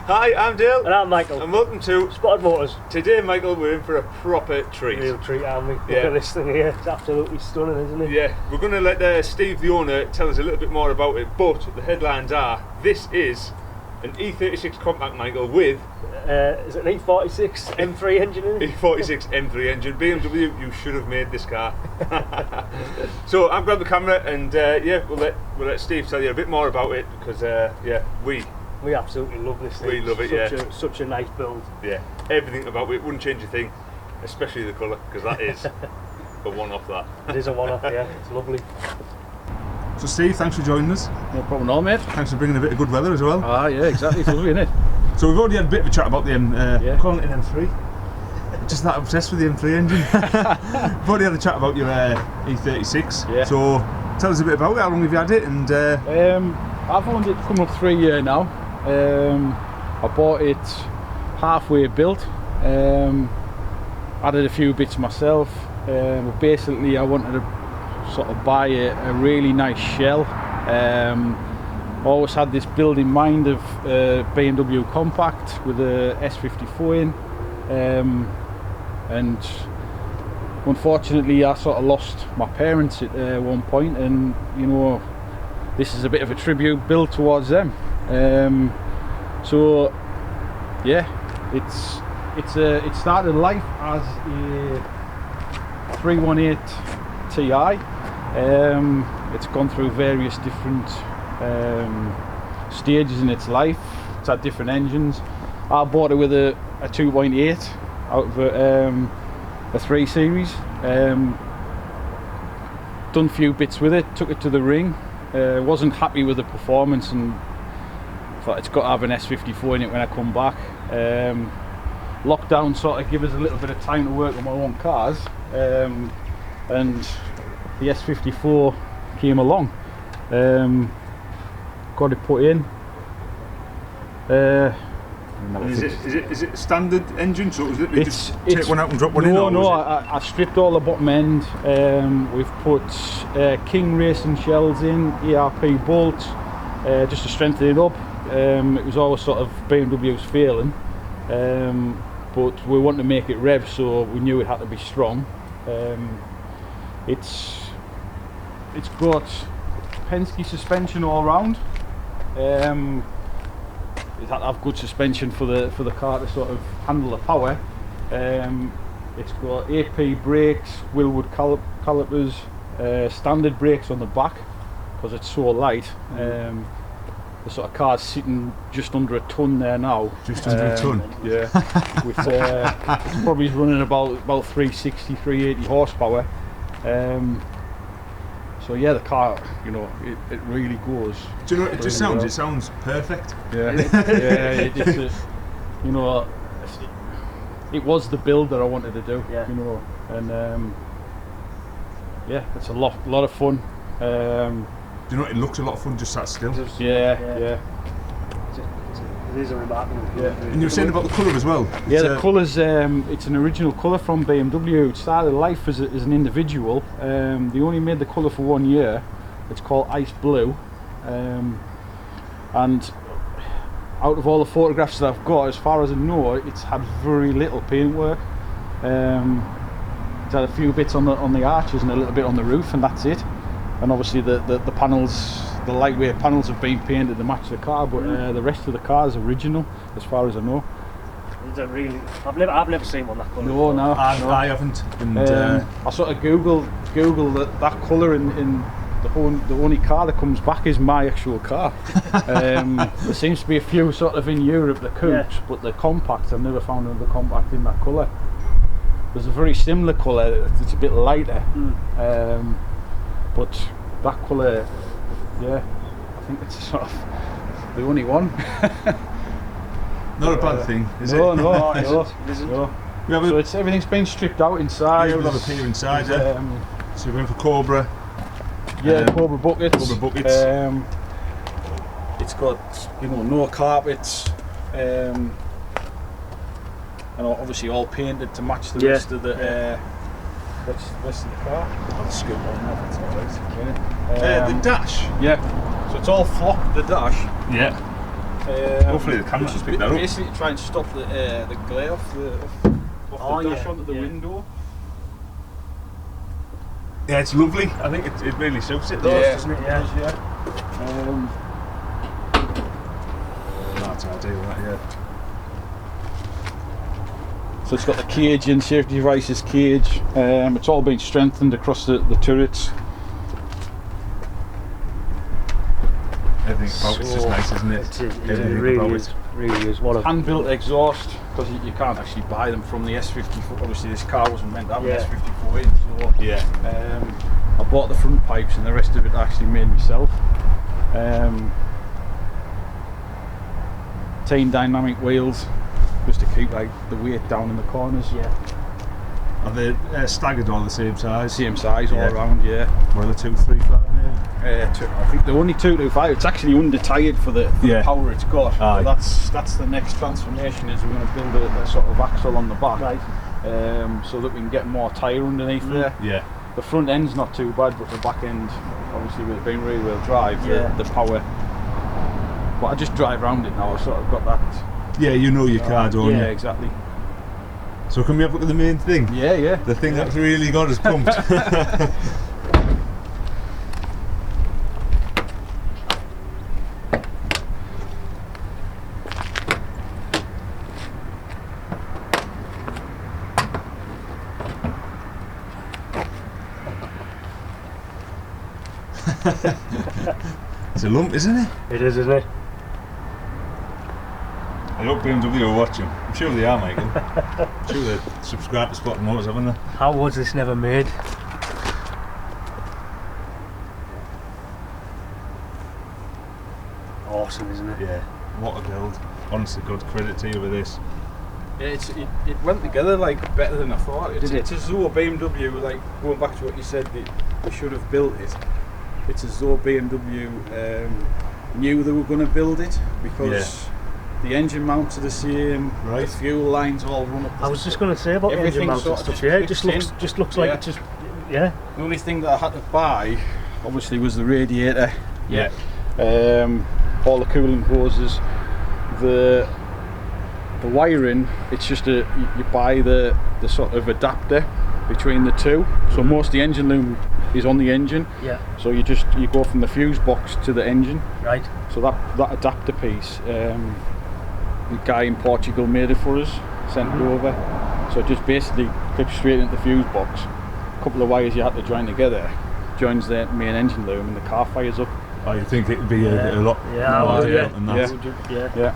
Hi, I'm Dale. And I'm Michael. And welcome to Spotted Motors. Today, Michael, we're in for a proper treat. Real treat, aren't we? Yeah. Look at this thing here. It's absolutely stunning, isn't it? Yeah, we're going to let Steve, the owner, tell us a little bit more about it, but the headlines are, this is an E36 Compact, Michael, with... is it an E46 M3 engine in it? E46 M3 engine. BMW, you should have made this car. So I've grabbed the camera and yeah, we'll let Steve tell you a bit more about it because yeah, we absolutely love this thing. We love it, Such a nice build. Yeah, everything about it, wouldn't change a thing, especially the colour, because that is a one-off that. It is a one-off, yeah, it's lovely. So Steve, thanks for joining us. No problem at all, mate. Thanks for bringing a bit of good weather as well. Ah, yeah, exactly, it's lovely, isn't it? So we've already had a bit of a chat about the calling it an M3. Just that obsessed with the M3 engine. We've already had a chat about your E36. Yeah. So tell us a bit about it, how long have you had it? And I've owned it coming up 3 years now. I bought it halfway built, added a few bits myself, but basically I wanted to sort of buy a really nice shell. Always had this build in mind of BMW Compact with a S54 in, and unfortunately I sort of lost my parents at one point, and you know, this is a bit of a tribute build towards them. So yeah, it started life as a 318 Ti. It's gone through various different stages in its life. It's had different engines. I bought it with a 2.8 out of a 3 Series. Done a few bits with it, took it to the ring. Wasn't happy with the performance and thought it's got to have an S54 in it when I come back. Lockdown sort of gave us a little bit of time to work on my own cars, and the S54 came along. Got it put in. is it standard engine? So is it just take one out and drop one in? No, I stripped all the bottom end. We've put King racing shells in, ERP bolts, just to strengthen it up. It was always sort of BMW's failing, but we wanted to make it rev, so we knew it had to be strong. It's got Penske suspension all round. It had to have good suspension for the car to sort of handle the power. It's got AP brakes, Willwood calipers, standard brakes on the back because it's so light. The sort of car's sitting just under a ton there now. Just under a ton? Yeah. With, it's probably running about 360, 380 horsepower. So yeah, the car, you know, it really goes. Do you know what it just sounds? Well. It sounds perfect. Yeah, yeah. You know, it was the build that I wanted to do. Yeah. You know, and yeah, it's a lot of fun. Do you know what, it looks a lot of fun just sat still. Yeah. It is a remarkable. Yeah. And you were saying about the colour as well. Yeah, the colours. It's an original colour from BMW. It started life as an individual. They only made the colour for 1 year. It's called Ice Blue. And out of all the photographs that I've got, as far as I know, it's had very little paint work. It's had a few bits on the arches and a little bit on the roof, and that's it. And obviously the panels, the lightweight panels have been painted to match the car, but the rest of the car is original, as far as I know. It's a really, I've never seen one that colour. No. I haven't. And, I sort of Google that colour, and the only car that comes back is my actual car. There seems to be a few sort of in Europe, the coupes, but the compacts, I've never found another compact in that colour. There's a very similar colour, it's a bit lighter. But that colour, yeah, I think it's sort of the only one. Not a bad thing, is it? No, it isn't. No. So everything's been stripped out inside. Yeah, we'll have a peer inside, so we're going for Cobra. Yeah, Cobra buckets. It's got, you know, no carpets, and obviously all painted to match the rest of the rest of the car. I'll scoot on that, that's all right. The dash? Yeah, so it's all flocked, the dash. Yeah. Hopefully the camera just picked that up. Basically to try and stop the glare off the dash onto the window. Yeah, it's lovely. I think it really suits it though, doesn't it? Yeah. That's ideal, that, yeah. So it's got the cage in, safety devices cage. It's all been strengthened across the turrets. Everything about it's just nice, isn't it? It really is. What a Hand-built exhaust, because you can't actually buy them from the S54. Obviously this car wasn't meant to have an S54 in, so yeah. I bought the front pipes and the rest of it I actually made myself. Team dynamic wheels, just to keep like the weight down in the corners. Yeah. Are they staggered all the same size? Same size all around, yeah. What are the 235 maybe? I think they're only 225. It's actually under-tired for the power it's got. That's the next transformation, is we're going to build a sort of axle on the back, so that we can get more tyre underneath there. Yeah. The front end's not too bad, but the back end, obviously with it being rear-wheel drive, the power. But I just drive around it now. I sort of got that. Yeah, you know your car, don't you? Yeah, exactly. So can we have a look at the main thing? Yeah. The thing that's really got us pumped. It's a lump, isn't it? It is, isn't it? I hope BMW are watching. I'm sure they are, Michael. I'm sure they subscribe to Spottedmotors, haven't they? How was this never made? Awesome, isn't it? Yeah. What a build. Honestly, good credit to you with this. Yeah, it went together like better than I thought. It's as though BMW, like going back to what you said, they should have built it. It's as though BMW knew they were going to build it, because the engine mounts are the same, the fuel lines all run up. I was just going to say about the engine mounts and stuff. Yeah, it just looks like it just. Yeah. The only thing that I had to buy, obviously, was the radiator. Yeah. All the coolant hoses, the wiring. It's just you buy the sort of adapter between the two. So most of the engine loom is on the engine. Yeah. So you go from the fuse box to the engine. Right. So that adapter piece, the guy in Portugal made it for us, sent it over. So it just basically clips straight into the fuse box. A couple of wires you had to join together, joins the main engine loom, and the car fires up. Oh, you think it'd be a lot more than that? Yeah.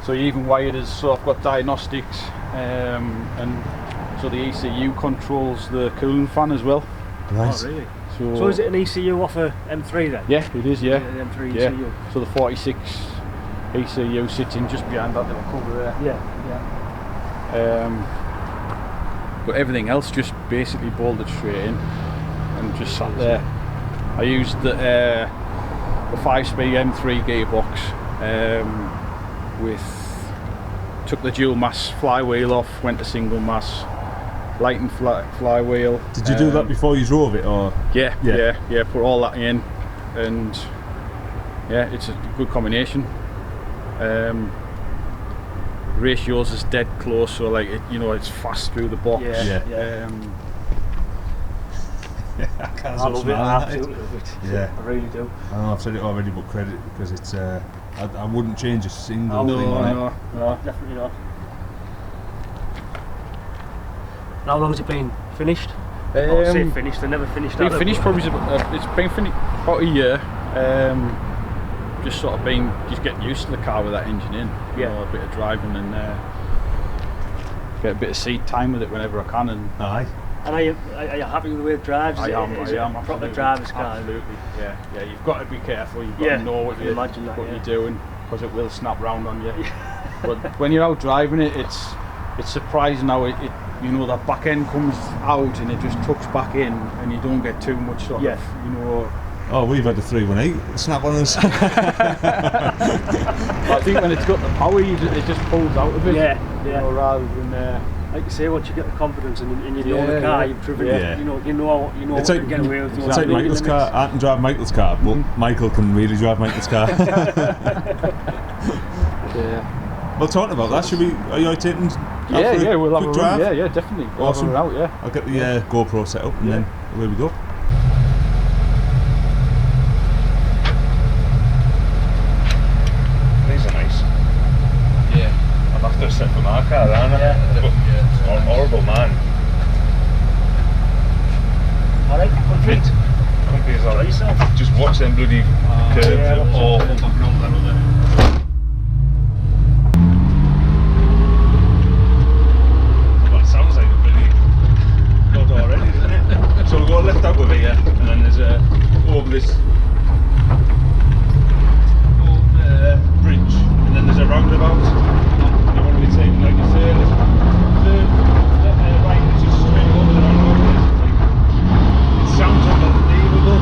So you even wired as, so I've got diagnostics, and so the ECU controls the cooling fan as well. Nice. Oh, really? So is it an ECU off a M3 then? Yeah, it is, yeah. The M3 yeah. ECU. So the 46 ECU sits in just behind that little cover there. Yeah. But everything else just basically bolted straight in and just sat there. I used the 5-speed M3 gearbox took the dual mass flywheel off, went to single mass, lightened flywheel. Did you do that before you drove it, or? Yeah, put all that in, and yeah, it's a good combination. Ratios is dead close, so like it's fast through the box. I love it. I absolutely love it. Yeah, I really do. I know I've said it already, but credit, because it's I wouldn't change a single thing on it. No, definitely not. How long has it been finished? I say finished. They never finished. It's been finished probably it's been finished about a year. Just sort of getting used to the car with that engine in. You know, a bit of driving and get a bit of seat time with it whenever I can. And And are you happy with the way it drives? I am. Proper driver's car. Absolutely. Yeah. You've got to be careful. You've got to know what you're doing, because it will snap round on you. But when you're out driving it, it's surprising how it that back end comes out and it just tucks back in, and you don't get too much sort of. Oh, we've had a 318 snap on us. I think when it's got the power, it just pulls out of it. Rather than. Like you say, once you get the confidence and you own the car, you've driven it. You know what you get away with. It's like Michael's car. I can drive Michael's car, but Michael can really drive Michael's car. Yeah. Well, talking about that, are you taking Yeah, we'll have a drive? run. Yeah, definitely. We'll Awesome. have a run out, yeah. I'll get the GoPro set up and then away we go. These are nice. Yeah. I'll have to set for my car, aren't I? Yeah. Horrible, man. Alright, complete. Comfy as alright. Just watch them bloody curves. Yeah, That sounds like a bloody god already, doesn't it? So we'll go left out with here, and then there's over this old bridge, and then there's a roundabout. You want to be taking like a third right, it's just straight over the roundabout. It sounds unbelievable.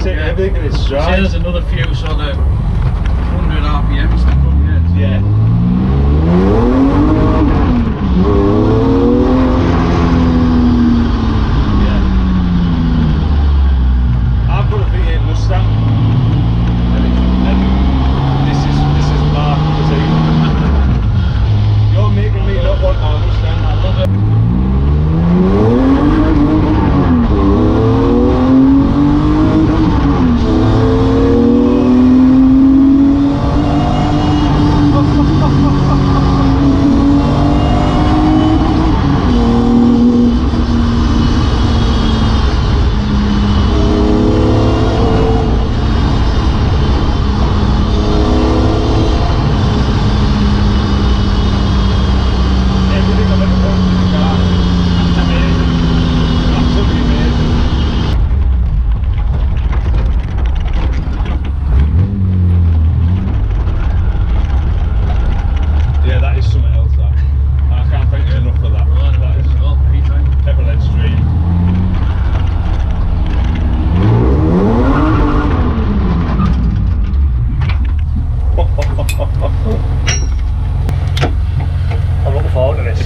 Everything in its stride. There's another few sort of 100 RPMs to come yet. Yeah. I've got a V8 Mustang, and this is my cuisine. You're making me not want my Mustang. I love it.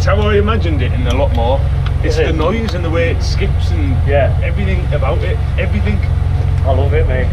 I imagined it and a lot more. It's the noise and the way it skips and everything about it. Everything. I love it, mate.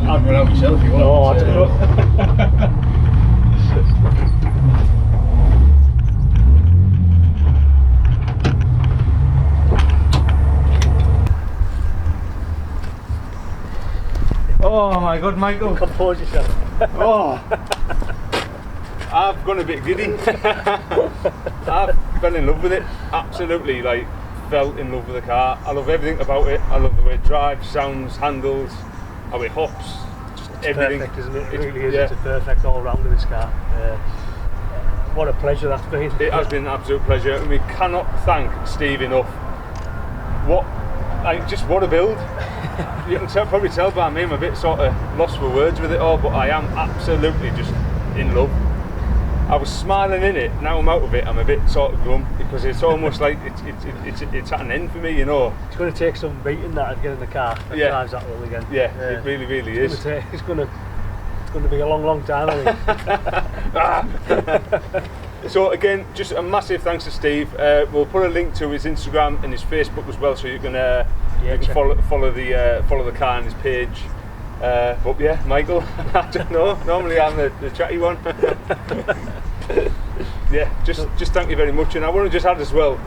I'd run out myself if you want. No, I don't know. Oh my God, Michael. Compose yourself. Oh, I've gone a bit giddy. I fell in love with it. Absolutely, like, fell in love with the car. I love everything about it. I love the way it drives, sounds, handles, how it hops, just It's everything. perfect, isn't it? It really is. It's a perfect all-rounder, this car. What a pleasure that's been. It has been an absolute pleasure, and we cannot thank Steve enough. What a build. You can probably tell by me, I'm a bit sort of lost for words with it all, but I am absolutely just in love. I was smiling in it, now I'm out of it, I'm a bit sort of glum, because it's almost like it's at an end for me, you know. It's going to take some beating that to get in the car that drives that well again. Yeah, it really, really is. It's going to be a long, long time, I think. So again, just a massive thanks to Steve. We'll put a link to his Instagram and his Facebook as well, so you can follow the car and his page. But yeah, Michael, I don't know. Normally I'm the chatty one. Yeah, just thank you very much. And I want to just add as well,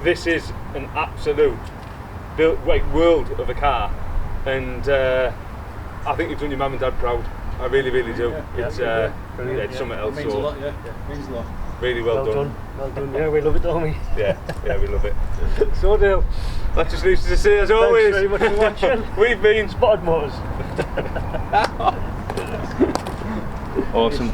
this is an absolute world of a car, and I think you've done your mum and dad proud. I really, really do. It's something else. It means a lot, yeah. It means a lot. Really well done. Well done. Yeah, we love it, don't we? Yeah, we love it. So do. That just leaves us to say, as always, Thanks very much for watching. We've been Spottedmotors. awesome.